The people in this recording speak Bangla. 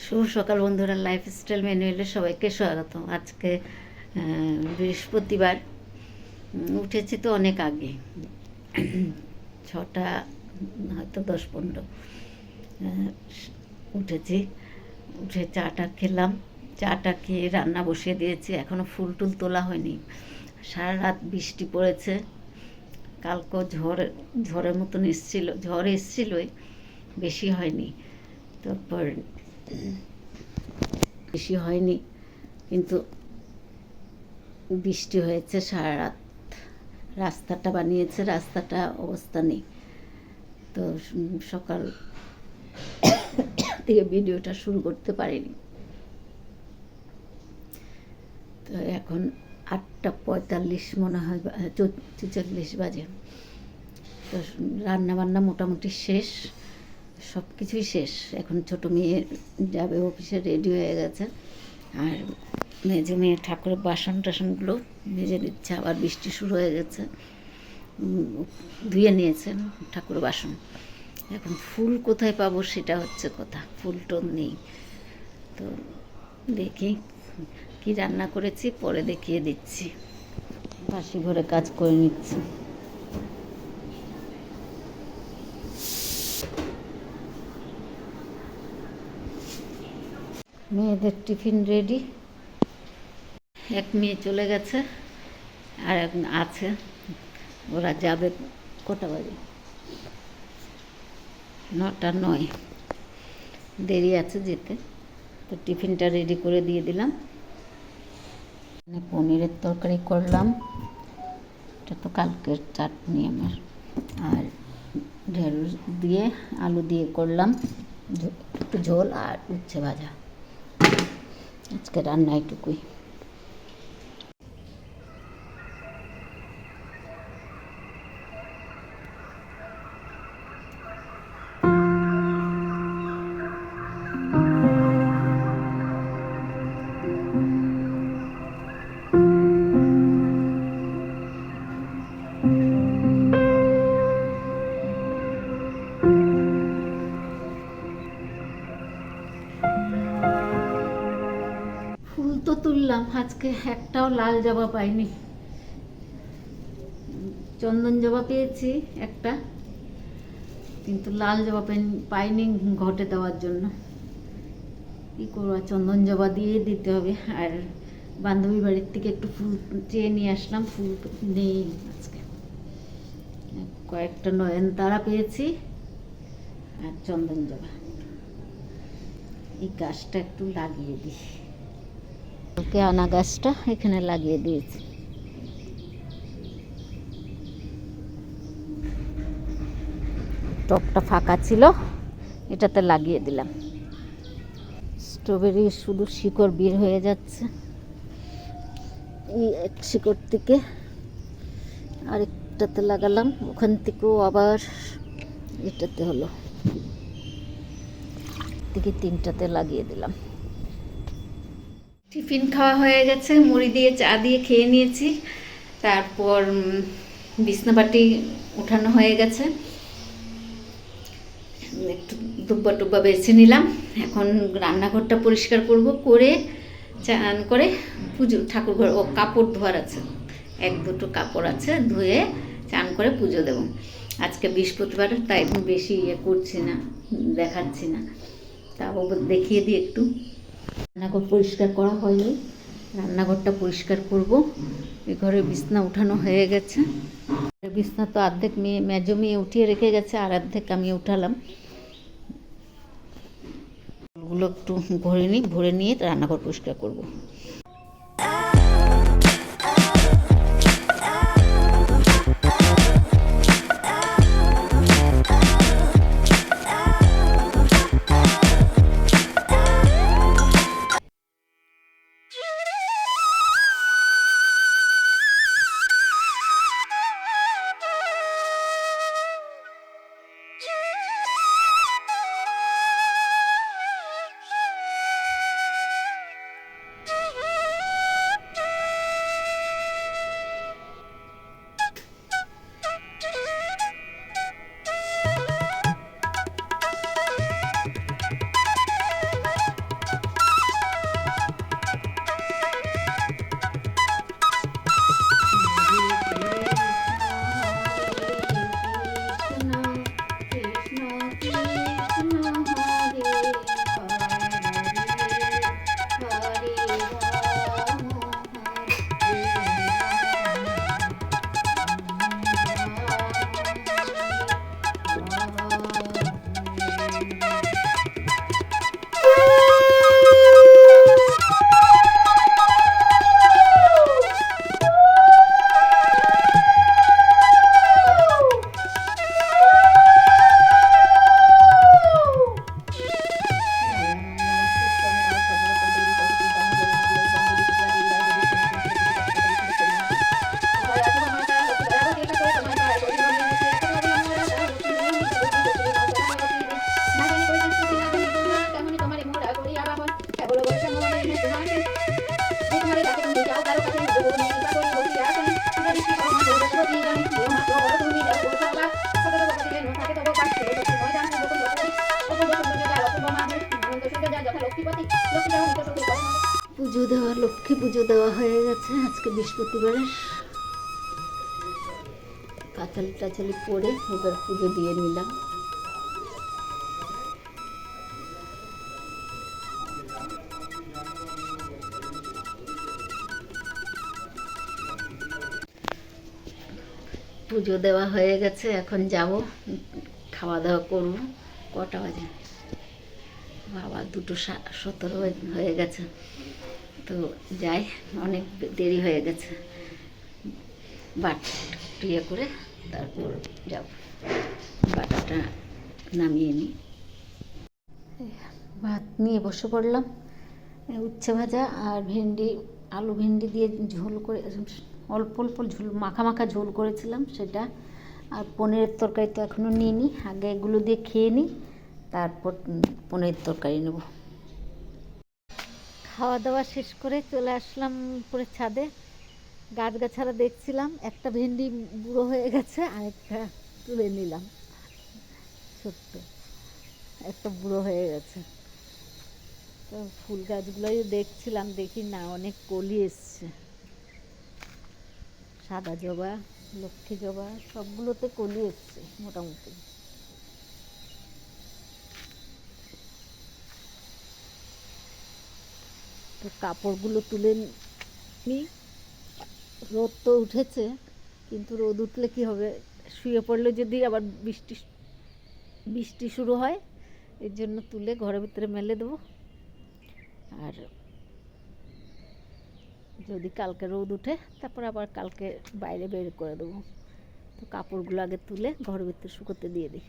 শুভ সকাল বন্ধুরা, লাইফস্টাইল ম্যানুয়ালে সবাইকে স্বাগত। আজকে বৃহস্পতিবার। উঠেছি তো অনেক আগে, 6টা হয়তো 10-15 উঠেছি। উঠে চাটা খেলাম, চাটা খেয়ে রান্না বসিয়ে দিয়েছি। এখনও ফুল টুল তোলা হয়নি। সারা রাত বৃষ্টি পড়েছে, কালকেও ঝড়ের মতন এসেছিলো, ঝড় এসেছিলোই, বেশি হয়নি। তারপর বেশি হয়নি, কিন্তু বৃষ্টি হয়েছে সারা রাত। রাস্তাটা বানিয়েছে, রাস্তাটা অবস্থা নেই। তো সকাল থেকে ভিডিওটা শুরু করতে পারিনি। তো এখন 8:45 মনে হয়, 44 বাজে। তো রান্নাবান্না মোটামুটি শেষ, সব কিছুই শেষ। এখন ছোটো মেয়ে যাবে অফিসে, রেডি হয়ে গেছে। আর মেজে মেয়ে ঠাকুরের বাসন টাসনগুলো মেজে দিচ্ছে। আবার বৃষ্টি শুরু হয়ে গেছে, ধুয়ে নিয়েছেন ঠাকুরের বাসন। এখন ফুল কোথায় পাবো সেটা হচ্ছে কথা, ফুল টোল নেই। তো দেখি কি রান্না করেছি, পরে দেখিয়ে দিচ্ছি। বাসি ঘরে কাজ করে নিচ্ছি। মেয়েদের টিফিন রেডি। এক মেয়ে চলে গেছে, আর এক আছে। ওরা যাবে কটা বাজে? 9:09। দেরি আছে যেতে। তো টিফিনটা রেডি করে দিয়ে দিলাম। পনিরের তরকারি করলাম, এটা তো কালকের চাটনি আমার। আর ঢেঁড়স দিয়ে আলু দিয়ে করলাম একটু ঝোল, আর উচ্ছে ভাজা। আজকে রান্না এটুকুই। ফুল তো তুললাম, আজকে একটাও লাল জবা পাইনি। চন্দন জবা পেয়েছি একটা, কিন্তু লাল জবা পাইনি ঘটে দেওয়ার জন্য। কী করবো, চন্দন জবা দিয়ে দিতে হবে। আর বান্ধবীর বাড়ির থেকে একটু ফুল চেয়ে নিয়ে আসলাম, ফুল নেই আজকে। কয়েকটা নয়নতারা পেয়েছি আর চন্দন জবা। এই গাছটা একটু লাগিয়ে দিই। ওকে আনা গাছটা এখানে লাগিয়ে দিয়েছি। টবটা ফাঁকা ছিল, এটাতে লাগিয়ে দিলাম। স্ট্রবেরি শুধু শিকড় বের হয়ে যাচ্ছে। এই এক শিকড় থেকে আরেকটাতে লাগালাম, ওখান থেকেও আবার এটাতে হলো, থেকে 3টাতে লাগিয়ে দিলাম। টিফিন খাওয়া হয়ে গেছে, মুড়ি দিয়ে চা দিয়ে খেয়ে নিয়েছি। তারপর বিছনাপাটি উঠানো হয়ে গেছে, একটু দুব্বা টুব্বা বেছে নিলাম। এখন রান্নাঘরটা পরিষ্কার করব, করে চান করে পুজো, ঠাকুরঘর ও কাপড় ধোয়ার আছে, 1-2টো কাপড় আছে, ধুয়ে চান করে পুজো দেব। আজকে বৃহস্পতিবার, তাই বেশি করছি না, দেখাচ্ছি না। তাও দেখিয়ে দিই একটু। রান্নাঘর পরিষ্কার করা হয়নি, রান্নাঘরটা পরিষ্কার করব। এই ঘরে বিছনা উঠানো হয়ে গেছে। বিছনা তো অর্ধেক মেজো মেয়ে উঠিয়ে রেখে গেছে, আর অর্ধেক আমি উঠালাম। ওগুলো একটু ভরে নিয়ে রান্নাঘর পরিষ্কার করব। পুজো দেওয়া, লক্ষ্মী পুজো দেওয়া হয়ে গেছে আজকে বৃহস্পতিবারে। কাচালি টাচালি পরে এবার পুজো দিয়ে নিলাম। পুজো দেওয়া হয়ে গেছে, এখন যাব খাওয়া দাওয়া করবো। কটা বাজে বাবা, 2:17 হয়ে গেছে। তো যাই, অনেক দেরি হয়ে গেছে। বাট ইয়ে করে তারপর যাব, বাটাটা নামিয়ে নিই। ভাত নিয়ে বসে পড়লাম। উচ্ছে ভাজা আর ভেন্ডি, আলু ভেন্ডি দিয়ে ঝোল করে, অল্প অল্প ঝোল, মাখা মাখা ঝোল করেছিলাম সেটা। আর পনিরের তরকারি তো এখনও নিইনি, আগে এগুলো দিয়ে খেয়ে নিই, তারপর পনিরের তরকারি নেব। খাওয়া দাওয়া শেষ করে চলে আসলাম উপরে ছাদে। গাছগাছালা দেখছিলাম, একটা ভেন্ডি বুড়ো হয়ে গেছে, আরেকটা তুলে নিলাম, ছোট্ট একটা বুড়ো হয়ে গেছে। তো ফুল গাছগুলোই দেখছিলাম, দেখি না অনেক কলি এসছে, সাদা জবা, লক্ষ্মী জবা সবগুলোতে কলি এসছে মোটামুটি। তো কাপড়গুলো তুলে নিই। রোদ তো উঠেছে, কিন্তু রোদ উঠলে কি হবে, শুয়ে পড়লে যদি আবার বৃষ্টি শুরু হয়, এর জন্য তুলে ঘরের ভিতরে মেলে দেবো। আর যদি কালকে রোদ উঠে তারপর আবার কালকে বাইরে বের করে দেবো। তো কাপড়গুলো আগে তুলে ঘরের ভিতরে শুকোতে দিয়ে দিই।